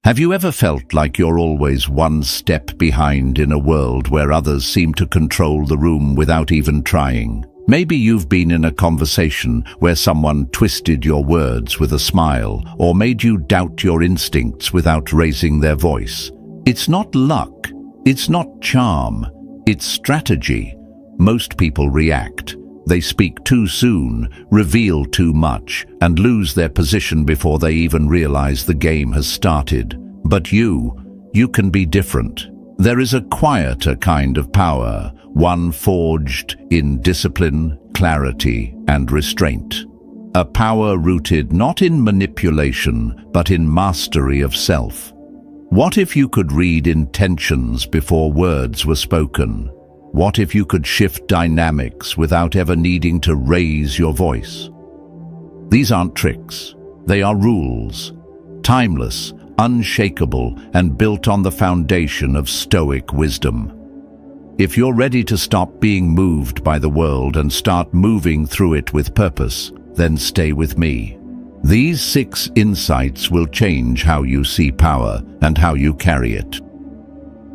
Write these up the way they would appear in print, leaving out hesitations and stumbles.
Have you ever felt like you're always one step behind in a world where others seem to control the room without even trying? Maybe you've been in a conversation where someone twisted your words with a smile or made you doubt your instincts without raising their voice. It's not luck, it's not charm, it's strategy. Most people react. They speak too soon, reveal too much, and lose their position before they even realize the game has started. But you can be different. There is a quieter kind of power, one forged in discipline, clarity, and restraint. A power rooted not in manipulation, but in mastery of self. What if you could read intentions before words were spoken? What if you could shift dynamics without ever needing to raise your voice? These aren't tricks. They are rules. Timeless, unshakable, and built on the foundation of Stoic wisdom. If you're ready to stop being moved by the world and start moving through it with purpose, then stay with me. These 6 insights will change how you see power and how you carry it.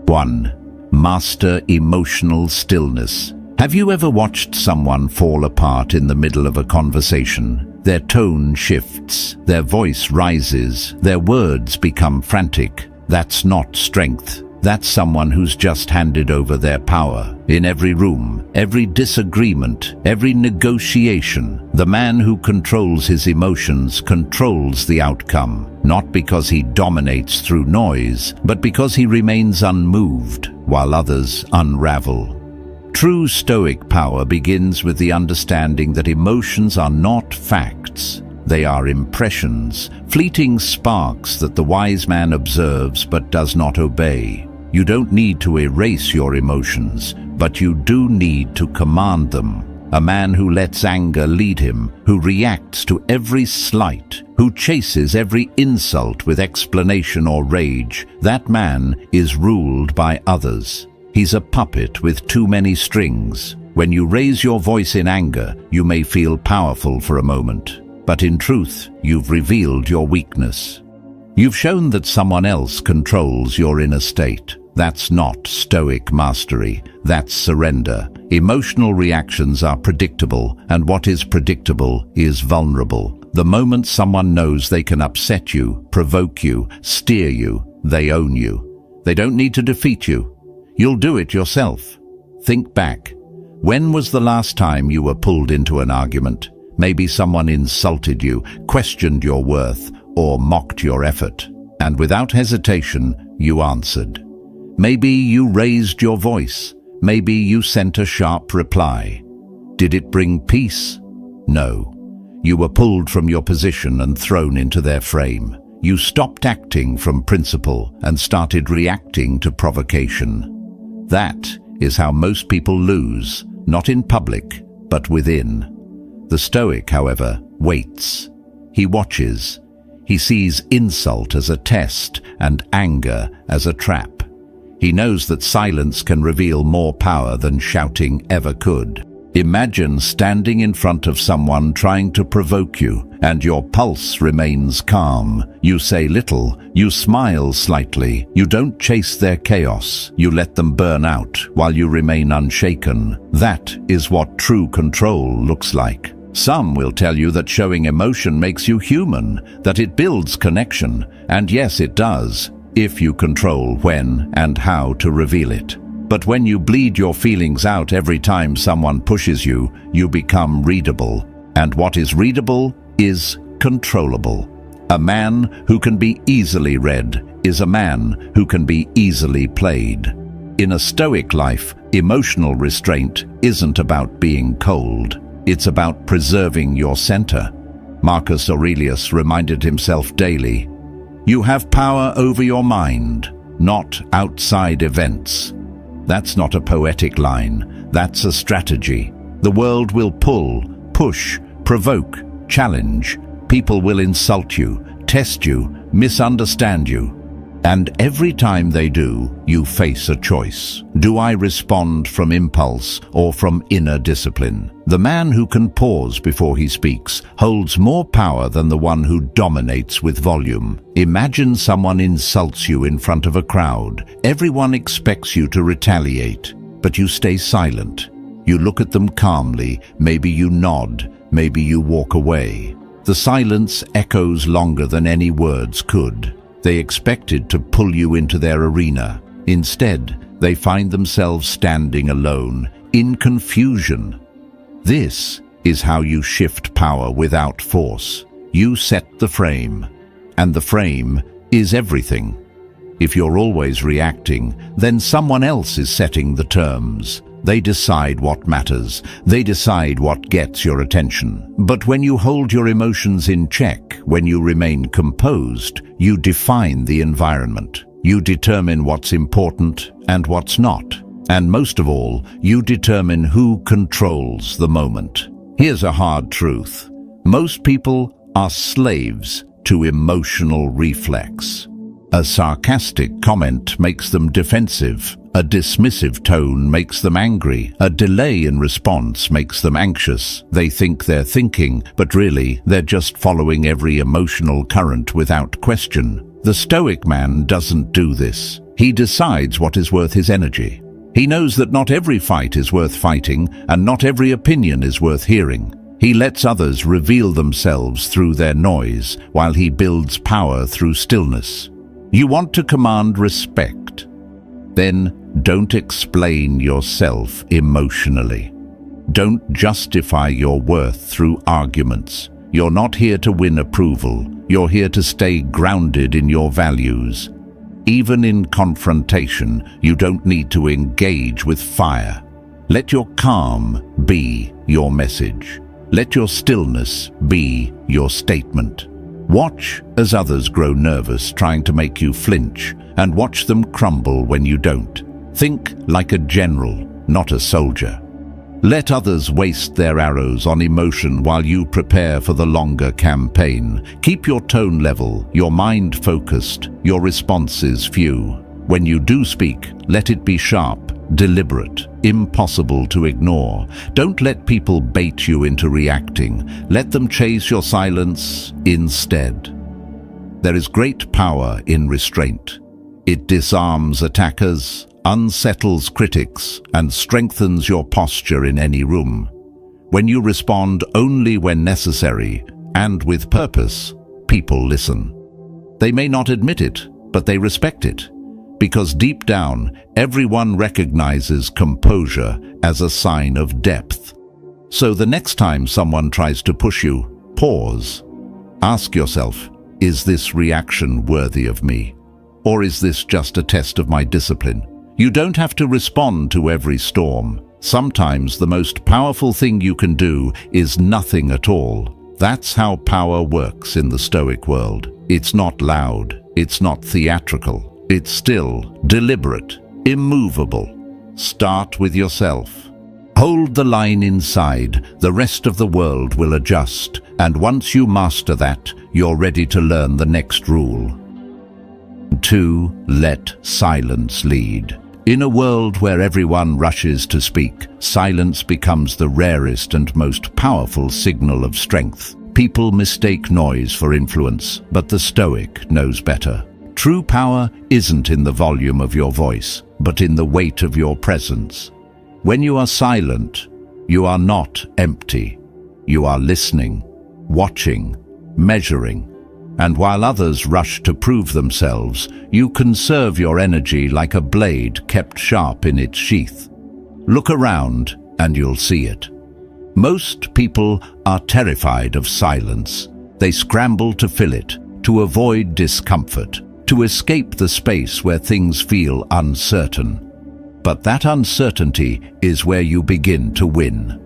1. Master emotional stillness. Have you ever watched someone fall apart in the middle of a conversation? Their tone shifts, their voice rises, their words become frantic. That's not strength. That's someone who's just handed over their power. In every room, every disagreement, every negotiation, the man who controls his emotions controls the outcome, not because he dominates through noise, but because he remains unmoved while others unravel. True Stoic power begins with the understanding that emotions are not facts. They are impressions, fleeting sparks that the wise man observes but does not obey. You don't need to erase your emotions, but you do need to command them. A man who lets anger lead him, who reacts to every slight, who chases every insult with explanation or rage, that man is ruled by others. He's a puppet with too many strings. When you raise your voice in anger, you may feel powerful for a moment, but in truth, you've revealed your weakness. You've shown that someone else controls your inner state. That's not Stoic mastery, that's surrender. Emotional reactions are predictable, and what is predictable is vulnerable. The moment someone knows they can upset you, provoke you, steer you, they own you. They don't need to defeat you. You'll do it yourself. Think back. When was the last time you were pulled into an argument? Maybe someone insulted you, questioned your worth, or mocked your effort. And without hesitation, you answered. Maybe you raised your voice. Maybe you sent a sharp reply. Did it bring peace? No. You were pulled from your position and thrown into their frame. You stopped acting from principle and started reacting to provocation. That is how most people lose, not in public, but within. The Stoic, however, waits. He watches. He sees insult as a test and anger as a trap. He knows that silence can reveal more power than shouting ever could. Imagine standing in front of someone trying to provoke you, and your pulse remains calm. You say little, you smile slightly, you don't chase their chaos, you let them burn out while you remain unshaken. That is what true control looks like. Some will tell you that showing emotion makes you human, that it builds connection, and yes, it does, if you control when and how to reveal it. But when you bleed your feelings out every time someone pushes you, you become readable. And what is readable is controllable. A man who can be easily read is a man who can be easily played. In a Stoic life, emotional restraint isn't about being cold. It's about preserving your center. Marcus Aurelius reminded himself daily, "You have power over your mind, not outside events." That's not a poetic line, that's a strategy. The world will pull, push, provoke, challenge. People will insult you, test you, misunderstand you. And every time they do, you face a choice. Do I respond from impulse or from inner discipline? The man who can pause before he speaks holds more power than the one who dominates with volume. Imagine someone insults you in front of a crowd. Everyone expects you to retaliate, but you stay silent. You look at them calmly, maybe you nod, maybe you walk away. The silence echoes longer than any words could. They expected to pull you into their arena. Instead, they find themselves standing alone, in confusion. This is how you shift power without force. You set the frame, and the frame is everything. If you're always reacting, then someone else is setting the terms. They decide what matters. They decide what gets your attention. But when you hold your emotions in check, when you remain composed, you define the environment. You determine what's important and what's not. And most of all, you determine who controls the moment. Here's a hard truth. Most people are slaves to emotional reflex. A sarcastic comment makes them defensive. A dismissive tone makes them angry. A delay in response makes them anxious. They think they're thinking, but really, they're just following every emotional current without question. The Stoic man doesn't do this. He decides what is worth his energy. He knows that not every fight is worth fighting, and not every opinion is worth hearing. He lets others reveal themselves through their noise, while he builds power through stillness. You want to command respect. Then don't explain yourself emotionally. Don't justify your worth through arguments. You're not here to win approval. You're here to stay grounded in your values. Even in confrontation, you don't need to engage with fire. Let your calm be your message. Let your stillness be your statement. Watch as others grow nervous trying to make you flinch, and watch them crumble when you don't. Think like a general, not a soldier. Let others waste their arrows on emotion while you prepare for the longer campaign. Keep your tone level, your mind focused, your responses few. When you do speak, let it be sharp, deliberate, impossible to ignore. Don't let people bait you into reacting. Let them chase your silence instead. There is great power in restraint. It disarms attackers, unsettles critics, and strengthens your posture in any room. When you respond only when necessary and with purpose, people listen. They may not admit it, but they respect it. Because deep down, everyone recognizes composure as a sign of depth. So the next time someone tries to push you, pause. Ask yourself, is this reaction worthy of me? Or is this just a test of my discipline? You don't have to respond to every storm. Sometimes the most powerful thing you can do is nothing at all. That's how power works in the Stoic world. It's not loud. It's not theatrical. It's still, deliberate, immovable. Start with yourself. Hold the line inside. The rest of the world will adjust. And once you master that, you're ready to learn the next rule. 2. Let silence lead. In a world where everyone rushes to speak, silence becomes the rarest and most powerful signal of strength. People mistake noise for influence, but the Stoic knows better. True power isn't in the volume of your voice, but in the weight of your presence. When you are silent, you are not empty. You are listening, watching, measuring. And while others rush to prove themselves, you conserve your energy like a blade kept sharp in its sheath. Look around and you'll see it. Most people are terrified of silence. They scramble to fill it, to avoid discomfort, to escape the space where things feel uncertain. But that uncertainty is where you begin to win.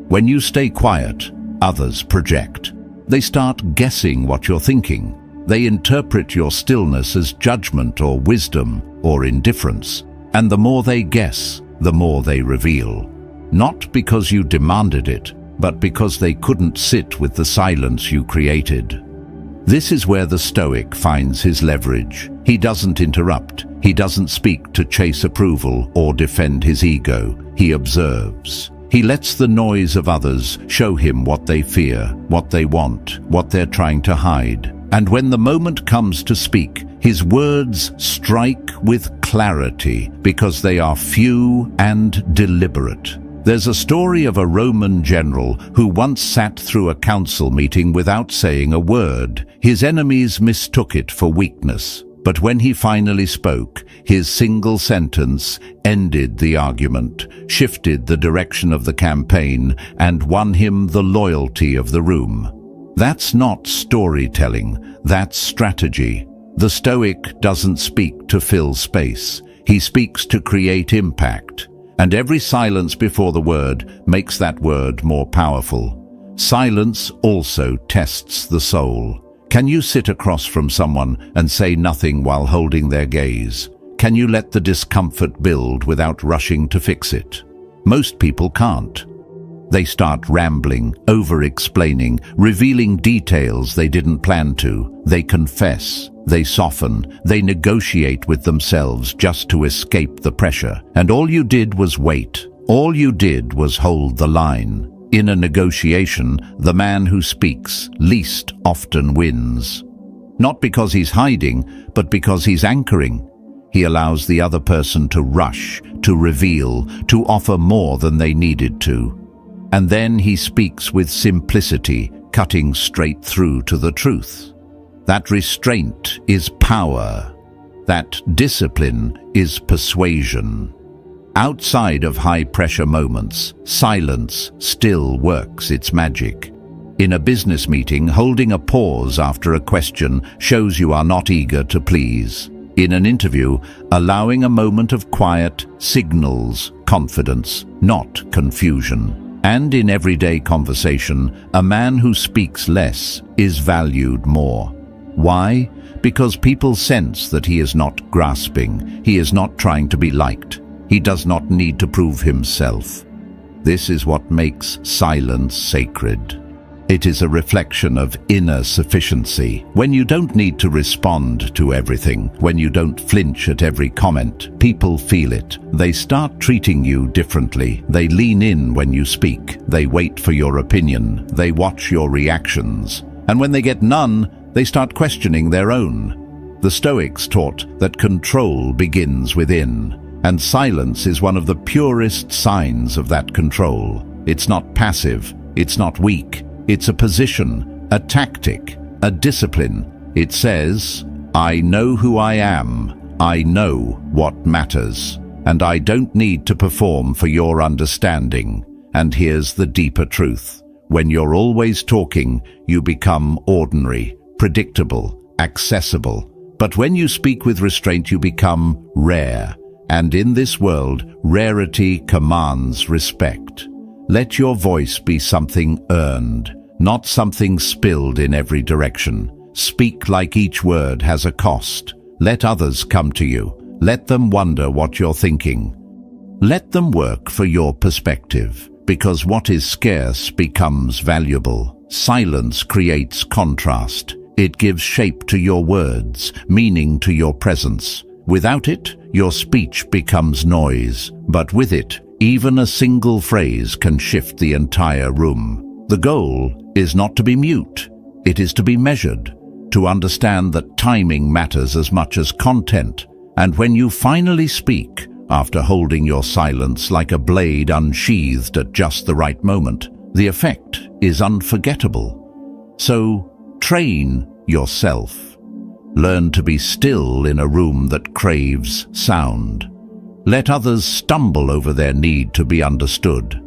When you stay quiet, others project. They start guessing what you're thinking. They interpret your stillness as judgment or wisdom or indifference. And the more they guess, the more they reveal. Not because you demanded it, but because they couldn't sit with the silence you created. This is where the Stoic finds his leverage. He doesn't interrupt. He doesn't speak to chase approval or defend his ego. He observes. He lets the noise of others show him what they fear, what they want, what they're trying to hide. And when the moment comes to speak, his words strike with clarity because they are few and deliberate. There's a story of a Roman general who once sat through a council meeting without saying a word. His enemies mistook it for weakness. But when he finally spoke, his single sentence ended the argument, shifted the direction of the campaign, and won him the loyalty of the room. That's not storytelling, that's strategy. The Stoic doesn't speak to fill space. He speaks to create impact. And every silence before the word makes that word more powerful. Silence also tests the soul. Can you sit across from someone and say nothing while holding their gaze? Can you let the discomfort build without rushing to fix it? Most people can't. They start rambling, over-explaining, revealing details they didn't plan to. They confess, they soften, they negotiate with themselves just to escape the pressure. And all you did was wait. All you did was hold the line. In a negotiation, the man who speaks least often wins. Not because he's hiding, but because he's anchoring. He allows the other person to rush, to reveal, to offer more than they needed to. And then he speaks with simplicity, cutting straight through to the truth. That restraint is power. That discipline is persuasion. Outside of high-pressure moments, silence still works its magic. In a business meeting, holding a pause after a question shows you are not eager to please. In an interview, allowing a moment of quiet signals confidence, not confusion. And in everyday conversation, a man who speaks less is valued more. Why? Because people sense that he is not grasping, he is not trying to be liked. He does not need to prove himself. This is what makes silence sacred. It is a reflection of inner sufficiency. When you don't need to respond to everything, when you don't flinch at every comment, people feel it. They start treating you differently. They lean in when you speak. They wait for your opinion. They watch your reactions. And when they get none, they start questioning their own. The Stoics taught that control begins within. And silence is one of the purest signs of that control. It's not passive, it's not weak, it's a position, a tactic, a discipline. It says, I know who I am, I know what matters, and I don't need to perform for your understanding. And here's the deeper truth. When you're always talking, you become ordinary, predictable, accessible. But when you speak with restraint, you become rare. And in this world, rarity commands respect. Let your voice be something earned, not something spilled in every direction. Speak like each word has a cost. Let others come to you. Let them wonder what you're thinking. Let them work for your perspective, because what is scarce becomes valuable. Silence creates contrast. It gives shape to your words, meaning to your presence. Without it, your speech becomes noise, but with it, even a single phrase can shift the entire room. The goal is not to be mute, it is to be measured, to understand that timing matters as much as content. And when you finally speak, after holding your silence like a blade unsheathed at just the right moment, the effect is unforgettable. So, train yourself. Learn to be still in a room that craves sound. Let others stumble over their need to be understood.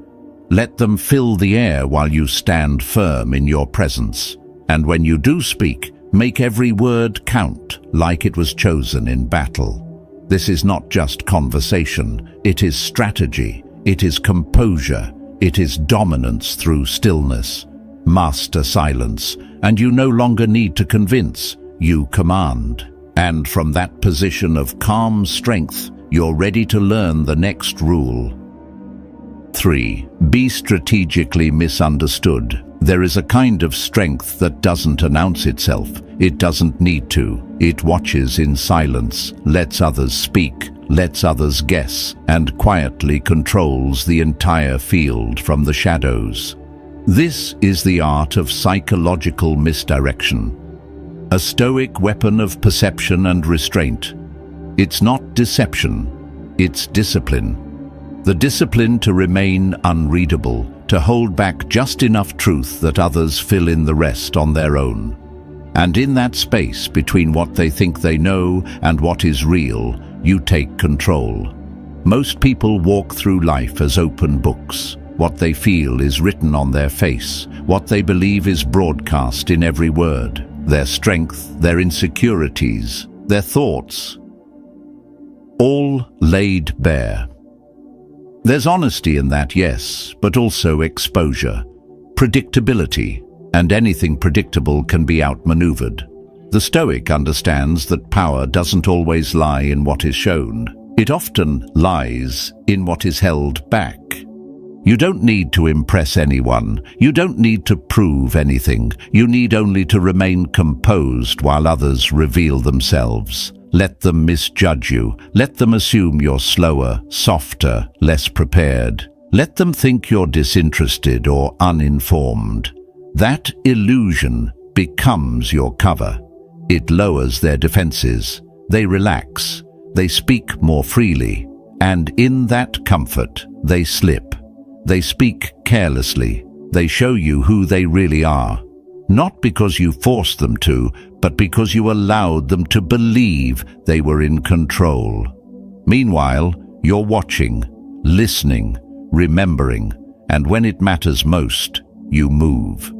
Let them fill the air while you stand firm in your presence. And when you do speak, make every word count like it was chosen in battle. This is not just conversation, it is strategy, it is composure, it is dominance through stillness. Master silence, and you no longer need to convince. You command. And from that position of calm strength, you're ready to learn the next rule. 3. Be strategically misunderstood. There is a kind of strength that doesn't announce itself. It doesn't need to. It watches in silence, lets others speak, lets others guess, and quietly controls the entire field from the shadows. This is the art of psychological misdirection, a Stoic weapon of perception and restraint. It's not deception, it's discipline. The discipline to remain unreadable, to hold back just enough truth that others fill in the rest on their own. And in that space between what they think they know and what is real, you take control. Most people walk through life as open books. What they feel is written on their face. What they believe is broadcast in every word. Their strength, their insecurities, their thoughts, all laid bare. There's honesty in that, yes, but also exposure, predictability, and anything predictable can be outmaneuvered. The Stoic understands that power doesn't always lie in what is shown. It often lies in what is held back. You don't need to impress anyone. You don't need to prove anything. You need only to remain composed while others reveal themselves. Let them misjudge you. Let them assume you're slower, softer, less prepared. Let them think you're disinterested or uninformed. That illusion becomes your cover. It lowers their defenses. They relax. They speak more freely. And in that comfort, they slip. They speak carelessly. They show you who they really are. Not because you forced them to, but because you allowed them to believe they were in control. Meanwhile, you're watching, listening, remembering, and when it matters most, you move.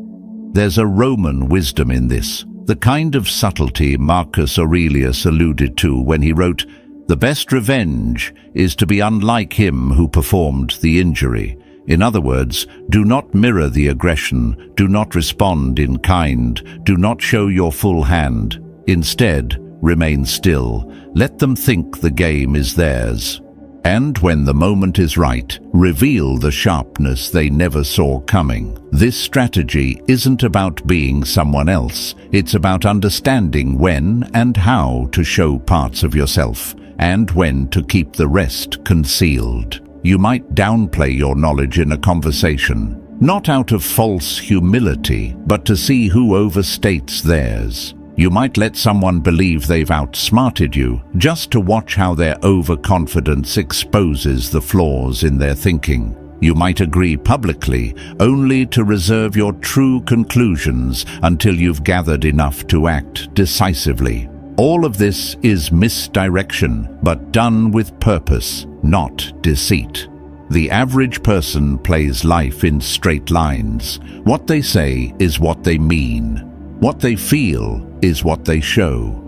There's a Roman wisdom in this, the kind of subtlety Marcus Aurelius alluded to when he wrote, "The best revenge is to be unlike him who performed the injury." In other words, do not mirror the aggression, do not respond in kind, do not show your full hand. Instead, remain still. Let them think the game is theirs. And when the moment is right, reveal the sharpness they never saw coming. This strategy isn't about being someone else. It's about understanding when and how to show parts of yourself, and when to keep the rest concealed. You might downplay your knowledge in a conversation, not out of false humility, but to see who overstates theirs. You might let someone believe they've outsmarted you, just to watch how their overconfidence exposes the flaws in their thinking. You might agree publicly, only to reserve your true conclusions until you've gathered enough to act decisively. All of this is misdirection, but done with purpose, not deceit. The average person plays life in straight lines. What they say is what they mean. What they feel is what they show.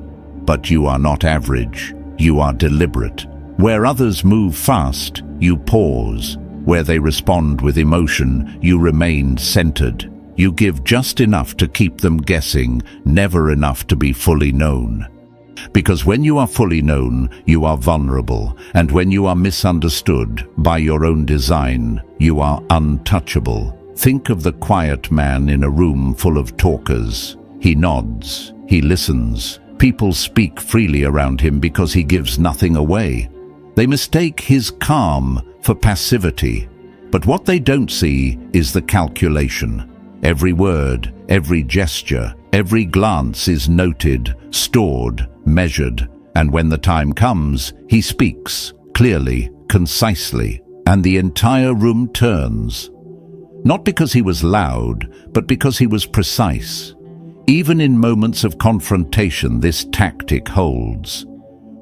But you are not average. You are deliberate. Where others move fast, you pause. Where they respond with emotion, you remain centered. You give just enough to keep them guessing, never enough to be fully known. Because when you are fully known, you are vulnerable, and when you are misunderstood by your own design, you are untouchable. Think of the quiet man in a room full of talkers. He nods, he listens. People speak freely around him because he gives nothing away. They mistake his calm for passivity. But what they don't see is the calculation. Every word, every gesture, every glance is noted, stored, measured, and when the time comes, he speaks, clearly, concisely, and the entire room turns. Not because he was loud, but because he was precise. Even in moments of confrontation, this tactic holds.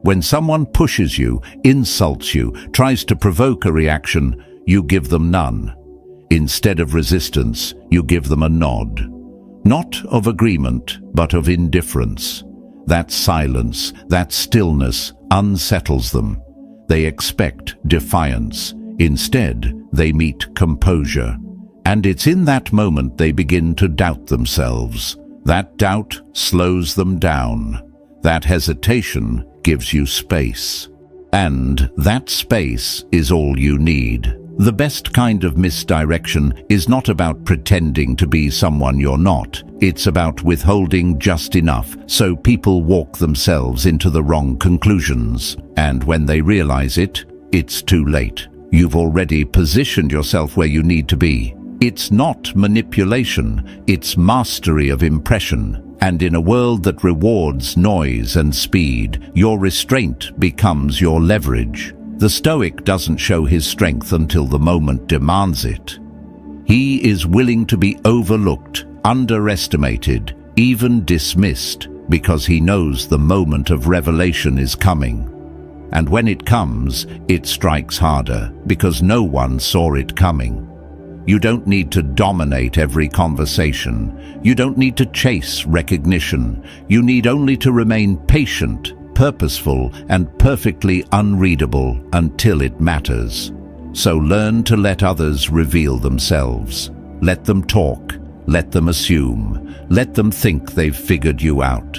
When someone pushes you, insults you, tries to provoke a reaction, you give them none. Instead of resistance, you give them a nod. Not of agreement, but of indifference. That silence, that stillness unsettles them. They expect defiance. Instead, they meet composure. And it's in that moment they begin to doubt themselves. That doubt slows them down. That hesitation gives you space. And that space is all you need. The best kind of misdirection is not about pretending to be someone you're not. It's about withholding just enough so people walk themselves into the wrong conclusions. And when they realize it, it's too late. You've already positioned yourself where you need to be. It's not manipulation, it's mastery of impression. And in a world that rewards noise and speed, your restraint becomes your leverage. The Stoic doesn't show his strength until the moment demands it. He is willing to be overlooked, underestimated, even dismissed, because he knows the moment of revelation is coming. And when it comes, it strikes harder, because no one saw it coming. You don't need to dominate every conversation. You don't need to chase recognition. You need only to remain patient, purposeful, and perfectly unreadable until it matters. So learn to let others reveal themselves. Let them talk. Let them assume. Let them think they've figured you out.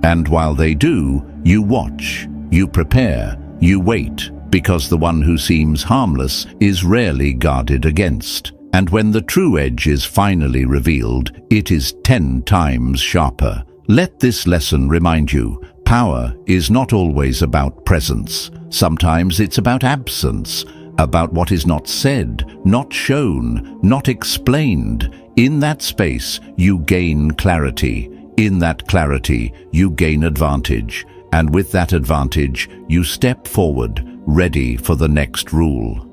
And while they do, you watch, you prepare, you wait, because the one who seems harmless is rarely guarded against. And when the true edge is finally revealed, it is 10 times sharper. Let this lesson remind you, power is not always about presence. Sometimes it's about absence, about what is not said, not shown, not explained. In that space, you gain clarity. In that clarity, you gain advantage. And with that advantage, you step forward, ready for the next rule.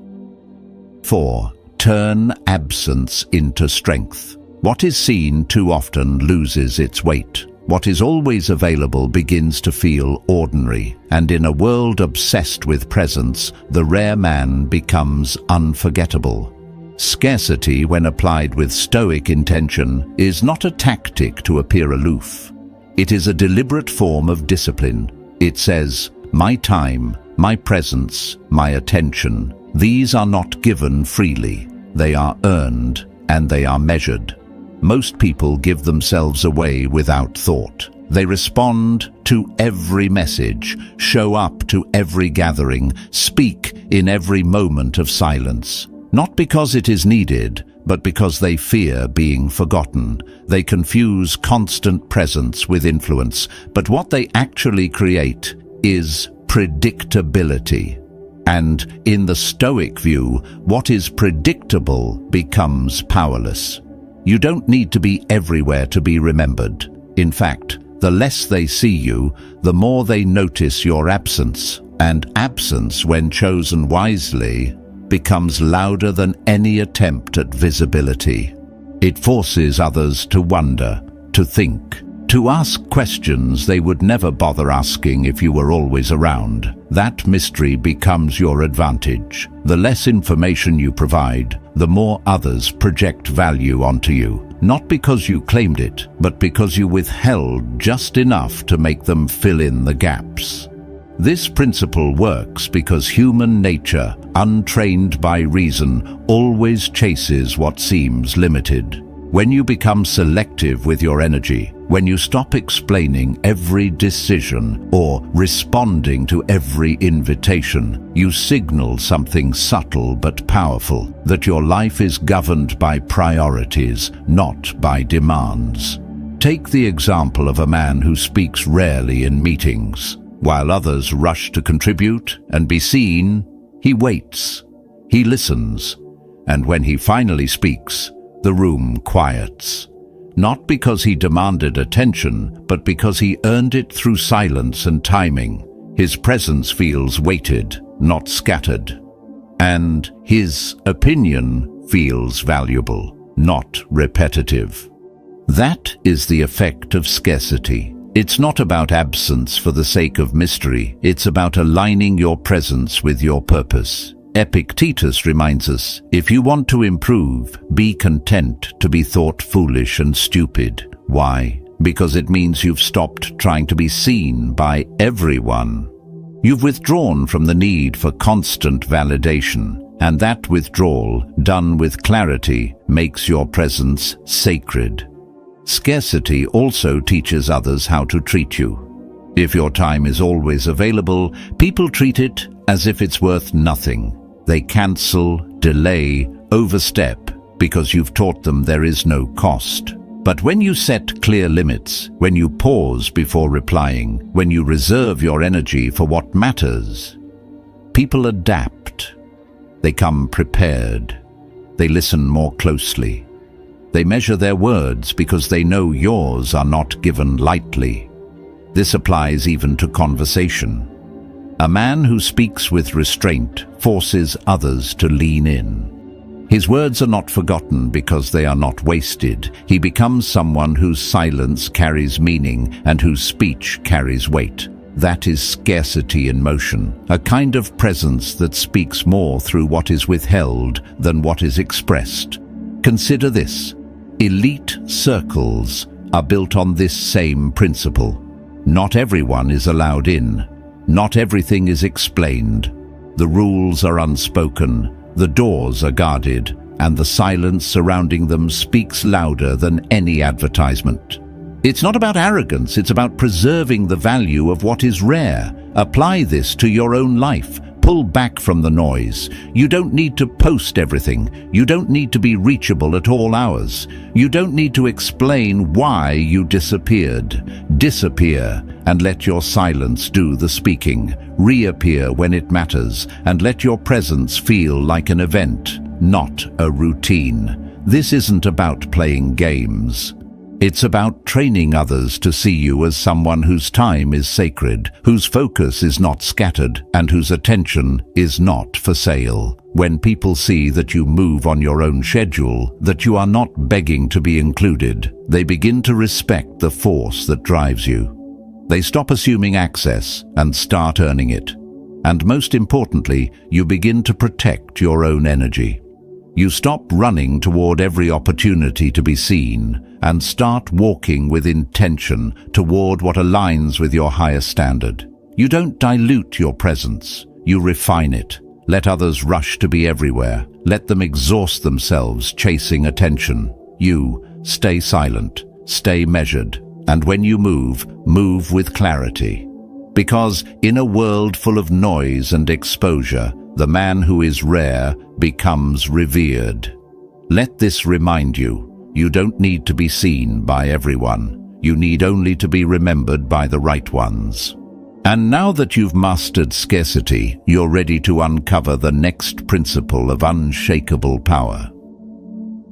4. Turn absence into strength. What is seen too often loses its weight. What is always available begins to feel ordinary, and in a world obsessed with presence, the rare man becomes unforgettable. Scarcity, when applied with Stoic intention, is not a tactic to appear aloof. It is a deliberate form of discipline. It says, my time, my presence, my attention, these are not given freely. They are earned, and they are measured. Most people give themselves away without thought. They respond to every message, show up to every gathering, speak in every moment of silence. Not because it is needed, but because they fear being forgotten. They confuse constant presence with influence, but what they actually create is predictability. And in the Stoic view, what is predictable becomes powerless. You don't need to be everywhere to be remembered. In fact, the less they see you, the more they notice your absence. And absence, when chosen wisely, becomes louder than any attempt at visibility. It forces others to wonder, to think, to ask questions they would never bother asking if you were always around. That mystery becomes your advantage. The less information you provide, the more others project value onto you. Not because you claimed it, but because you withheld just enough to make them fill in the gaps. This principle works because human nature, untrained by reason, always chases what seems limited. When you become selective with your energy, when you stop explaining every decision or responding to every invitation, you signal something subtle but powerful, that your life is governed by priorities, not by demands. Take the example of a man who speaks rarely in meetings. While others rush to contribute and be seen, he waits, he listens, and when he finally speaks, the room quiets. Not because he demanded attention, but because he earned it through silence and timing. His presence feels weighted, not scattered. And his opinion feels valuable, not repetitive. That is the effect of scarcity. It's not about absence for the sake of mystery. It's about aligning your presence with your purpose. Epictetus reminds us, if you want to improve, be content to be thought foolish and stupid. Why? Because it means you've stopped trying to be seen by everyone. You've withdrawn from the need for constant validation, and that withdrawal, done with clarity, makes your presence sacred. Scarcity also teaches others how to treat you. If your time is always available, people treat it as if it's worth nothing. They cancel, delay, overstep because you've taught them there is no cost. But when you set clear limits, when you pause before replying, when you reserve your energy for what matters, people adapt. They come prepared. They listen more closely. They measure their words because they know yours are not given lightly. This applies even to conversation. A man who speaks with restraint forces others to lean in. His words are not forgotten because they are not wasted. He becomes someone whose silence carries meaning and whose speech carries weight. That is scarcity in motion, a kind of presence that speaks more through what is withheld than what is expressed. Consider this. Elite circles are built on this same principle. Not everyone is allowed in. Not everything is explained. The rules are unspoken, the doors are guarded, and the silence surrounding them speaks louder than any advertisement. It's not about arrogance, it's about preserving the value of what is rare. Apply this to your own life. Pull back from the noise. You don't need to post everything. You don't need to be reachable at all hours. You don't need to explain why you disappeared. Disappear and let your silence do the speaking. Reappear when it matters and let your presence feel like an event, not a routine. This isn't about playing games. It's about training others to see you as someone whose time is sacred, whose focus is not scattered, and whose attention is not for sale. When people see that you move on your own schedule, that you are not begging to be included, they begin to respect the force that drives you. They stop assuming access and start earning it. And most importantly, you begin to protect your own energy. You stop running toward every opportunity to be seen and start walking with intention toward what aligns with your higher standard. You don't dilute your presence, you refine it. Let others rush to be everywhere. Let them exhaust themselves chasing attention. You stay silent, stay measured, and when you move, move with clarity. Because in a world full of noise and exposure, the man who is rare becomes revered. Let this remind you, you don't need to be seen by everyone. You need only to be remembered by the right ones. And now that you've mastered scarcity, you're ready to uncover the next principle of unshakable power.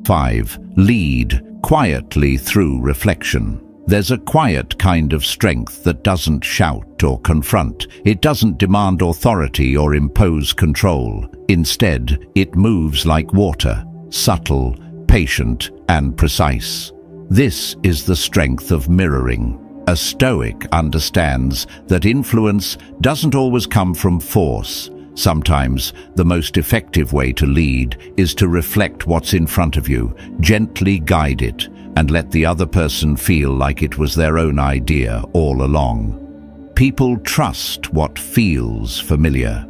5. Lead quietly through reflection. There's a quiet kind of strength that doesn't shout or confront. It doesn't demand authority or impose control. Instead, it moves like water, subtle, patient, and precise. This is the strength of mirroring. A Stoic understands that influence doesn't always come from force. Sometimes the most effective way to lead is to reflect what's in front of you, gently guide it, and let the other person feel like it was their own idea all along. People trust what feels familiar.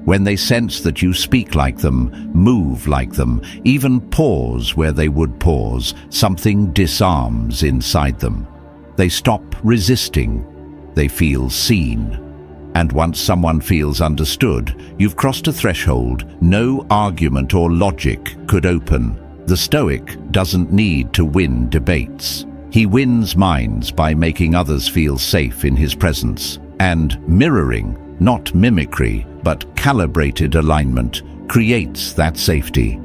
When they sense that you speak like them, move like them, even pause where they would pause, something disarms inside them. They stop resisting. They feel seen. And once someone feels understood, you've crossed a threshold no argument or logic could open. The Stoic doesn't need to win debates. He wins minds by making others feel safe in his presence. And mirroring, not mimicry, but calibrated alignment, creates that safety.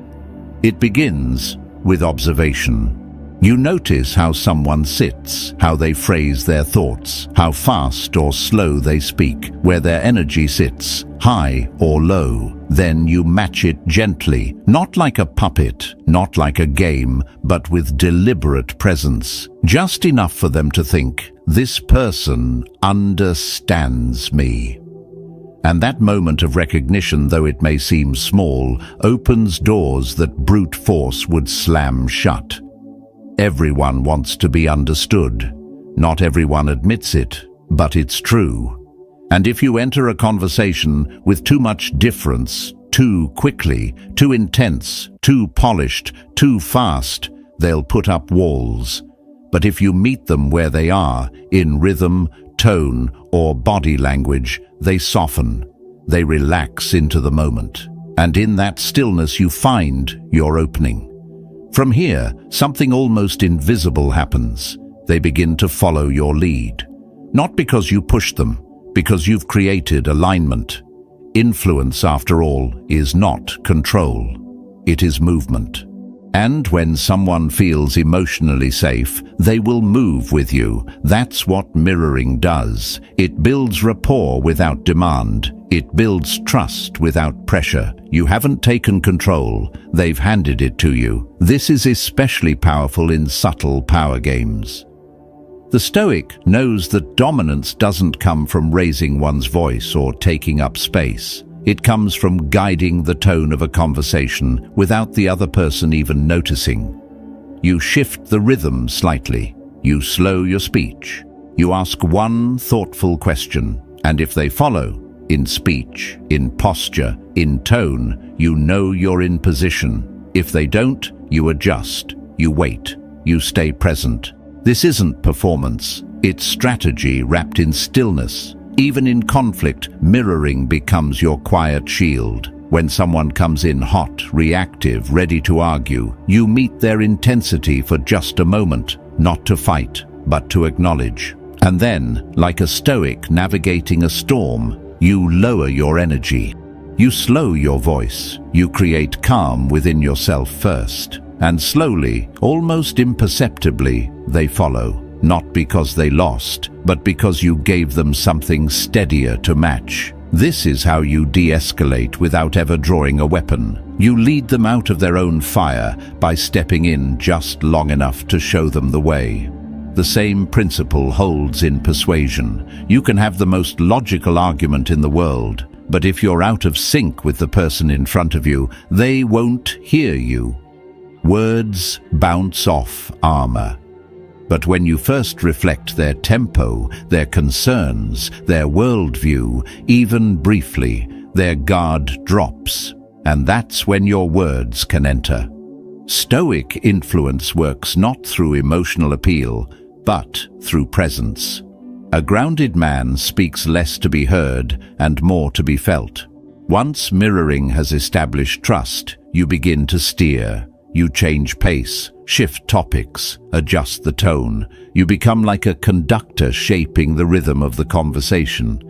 It begins with observation. You notice how someone sits, how they phrase their thoughts, how fast or slow they speak, where their energy sits, high or low. Then you match it gently, not like a puppet, not like a game, but with deliberate presence. Just enough for them to think, this person understands me. And that moment of recognition, though it may seem small, opens doors that brute force would slam shut. Everyone wants to be understood. Not everyone admits it, but it's true. And if you enter a conversation with too much difference, too quickly, too intense, too polished, too fast, they'll put up walls. But if you meet them where they are, in rhythm, tone, or body language, they soften. They relax into the moment. And in that stillness you find your opening. From here, something almost invisible happens. They begin to follow your lead. Not because you push them, because you've created alignment. Influence, after all, is not control. It is movement. And when someone feels emotionally safe, they will move with you. That's what mirroring does. It builds rapport without demand. It builds trust without pressure. You haven't taken control. They've handed it to you. This is especially powerful in subtle power games. The Stoic knows that dominance doesn't come from raising one's voice or taking up space. It comes from guiding the tone of a conversation without the other person even noticing. You shift the rhythm slightly. You slow your speech. You ask one thoughtful question, and if they follow, in speech, in posture, in tone, you know you're in position. If they don't, you adjust. You wait. You stay present. This isn't performance. It's strategy wrapped in stillness. Even in conflict, mirroring becomes your quiet shield. When someone comes in hot, reactive, ready to argue, you meet their intensity for just a moment, not to fight, but to acknowledge. And then, like a Stoic navigating a storm, you lower your energy. You slow your voice. You create calm within yourself first. And slowly, almost imperceptibly, they follow. Not because they lost, but because you gave them something steadier to match. This is how you de-escalate without ever drawing a weapon. You lead them out of their own fire by stepping in just long enough to show them the way. The same principle holds in persuasion. You can have the most logical argument in the world, but if you're out of sync with the person in front of you, they won't hear you. Words bounce off armor. But when you first reflect their tempo, their concerns, their worldview, even briefly, their guard drops. And that's when your words can enter. Stoic influence works not through emotional appeal, but through presence. A grounded man speaks less to be heard and more to be felt. Once mirroring has established trust, you begin to steer. You change pace, shift topics, adjust the tone. You become like a conductor shaping the rhythm of the conversation.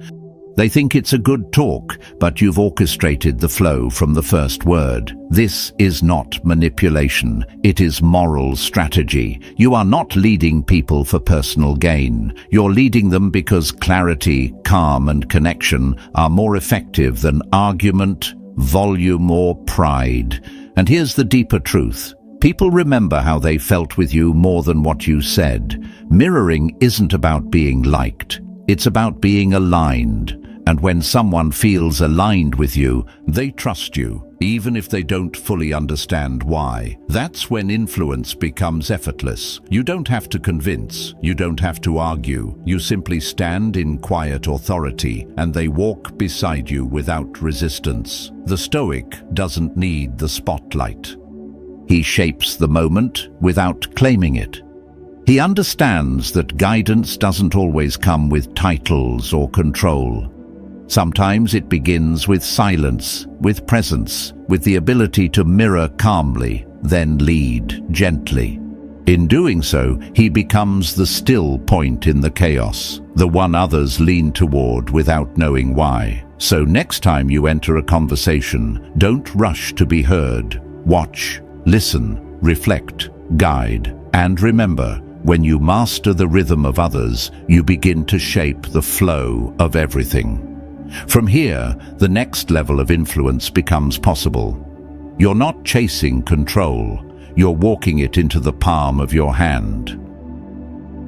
They think it's a good talk, but you've orchestrated the flow from the first word. This is not manipulation. It is moral strategy. You are not leading people for personal gain. You're leading them because clarity, calm, and connection are more effective than argument, volume, or pride. And here's the deeper truth. People remember how they felt with you more than what you said. Mirroring isn't about being liked. It's about being aligned. And when someone feels aligned with you, they trust you, even if they don't fully understand why. That's when influence becomes effortless. You don't have to convince. You don't have to argue. You simply stand in quiet authority, and they walk beside you without resistance. The Stoic doesn't need the spotlight. He shapes the moment without claiming it. He understands that guidance doesn't always come with titles or control. Sometimes it begins with silence, with presence, with the ability to mirror calmly, then lead gently. In doing so, he becomes the still point in the chaos, the one others lean toward without knowing why. So next time you enter a conversation, don't rush to be heard. Watch, listen, reflect, guide, and remember, when you master the rhythm of others, you begin to shape the flow of everything. From here, the next level of influence becomes possible. You're not chasing control, you're walking it into the palm of your hand.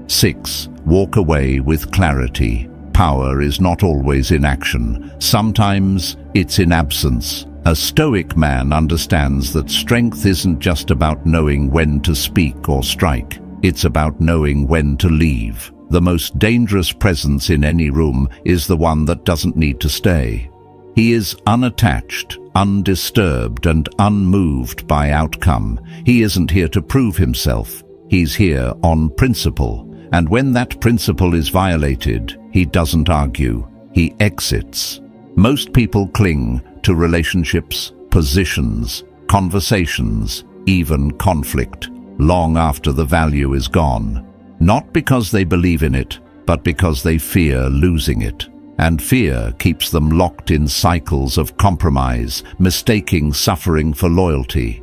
6. Walk away with clarity. Power is not always in action. Sometimes it's in absence. A Stoic man understands that strength isn't just about knowing when to speak or strike. It's about knowing when to leave. The most dangerous presence in any room is the one that doesn't need to stay. He is unattached, undisturbed, and unmoved by outcome. He isn't here to prove himself. He's here on principle. And when that principle is violated, he doesn't argue. He exits. Most people cling to relationships, positions, conversations, even conflict, long after the value is gone. Not because they believe in it, but because they fear losing it. And fear keeps them locked in cycles of compromise, mistaking suffering for loyalty.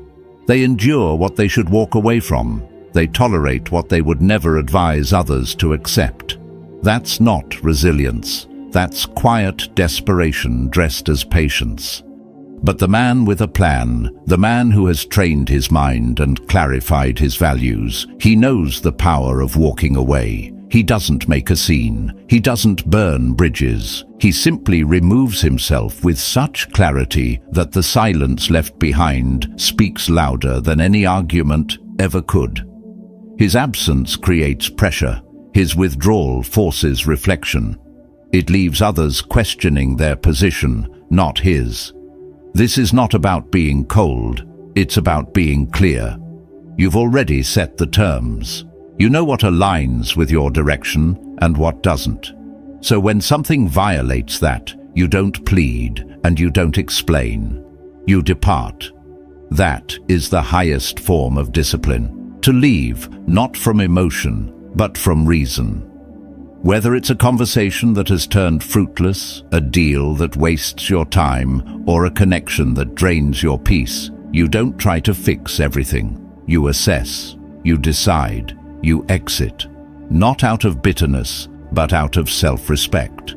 They endure what they should walk away from. They tolerate what they would never advise others to accept. That's not resilience. That's quiet desperation dressed as patience. But the man with a plan, the man who has trained his mind and clarified his values, he knows the power of walking away. He doesn't make a scene. He doesn't burn bridges. He simply removes himself with such clarity that the silence left behind speaks louder than any argument ever could. His absence creates pressure. His withdrawal forces reflection. It leaves others questioning their position, not his. This is not about being cold. It's about being clear. You've already set the terms. You know what aligns with your direction and what doesn't. So when something violates that, you don't plead and you don't explain. You depart. That is the highest form of discipline. To leave, not from emotion, but from reason. Whether it's a conversation that has turned fruitless, a deal that wastes your time, or a connection that drains your peace, you don't try to fix everything. You assess, you decide, you exit. Not out of bitterness, but out of self-respect.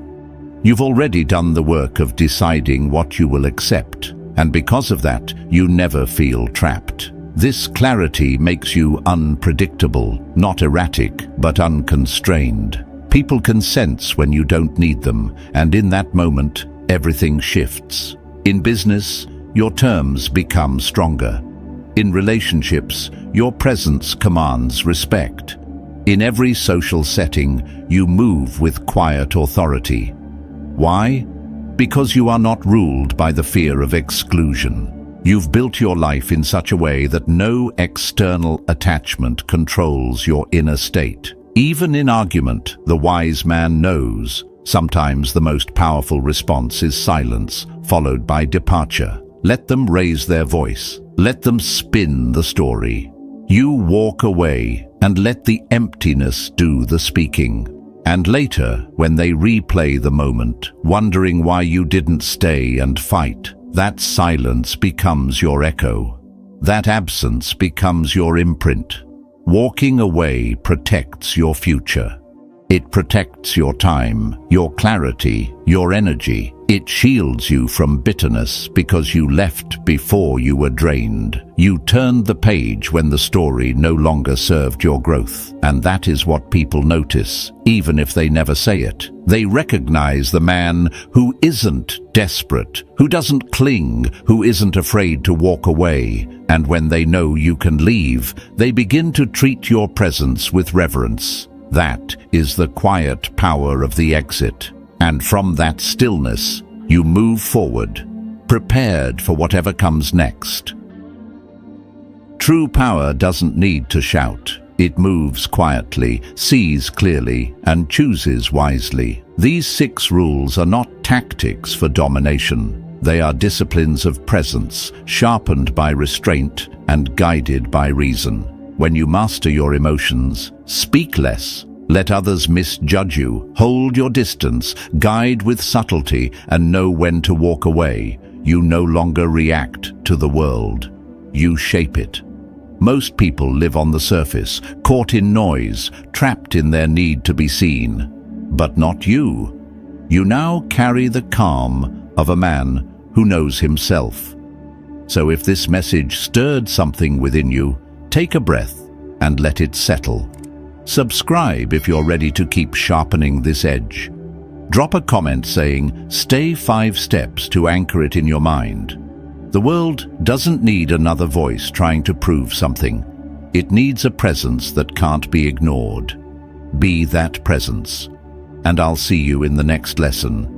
You've already done the work of deciding what you will accept, and because of that, you never feel trapped. This clarity makes you unpredictable, not erratic, but unconstrained. People can sense when you don't need them, and in that moment, everything shifts. In business, your terms become stronger. In relationships, your presence commands respect. In every social setting, you move with quiet authority. Why? Because you are not ruled by the fear of exclusion. You've built your life in such a way that no external attachment controls your inner state. Even in argument, the wise man knows. Sometimes the most powerful response is silence, followed by departure. Let them raise their voice. Let them spin the story. You walk away and let the emptiness do the speaking. And later, when they replay the moment, wondering why you didn't stay and fight, that silence becomes your echo. That absence becomes your imprint. Walking away protects your future. It protects your time, your clarity, your energy. It shields you from bitterness because you left before you were drained. You turned the page when the story no longer served your growth. And that is what people notice, even if they never say it. They recognize the man who isn't desperate, who doesn't cling, who isn't afraid to walk away. And when they know you can leave, they begin to treat your presence with reverence. That is the quiet power of the exit. And from that stillness, you move forward, prepared for whatever comes next. True power doesn't need to shout. It moves quietly, sees clearly, and chooses wisely. These 6 rules are not tactics for domination. They are disciplines of presence, sharpened by restraint and guided by reason. When you master your emotions, speak less. Let others misjudge you. Hold your distance, guide with subtlety, and know when to walk away. You no longer react to the world. You shape it. Most people live on the surface, caught in noise, trapped in their need to be seen. But not you. You now carry the calm of a man who knows himself. So if this message stirred something within you, take a breath and let it settle. Subscribe if you're ready to keep sharpening this edge. Drop a comment saying, "Stay 5 steps" to anchor it in your mind. The world doesn't need another voice trying to prove something. It needs a presence that can't be ignored. Be that presence. And I'll see you in the next lesson.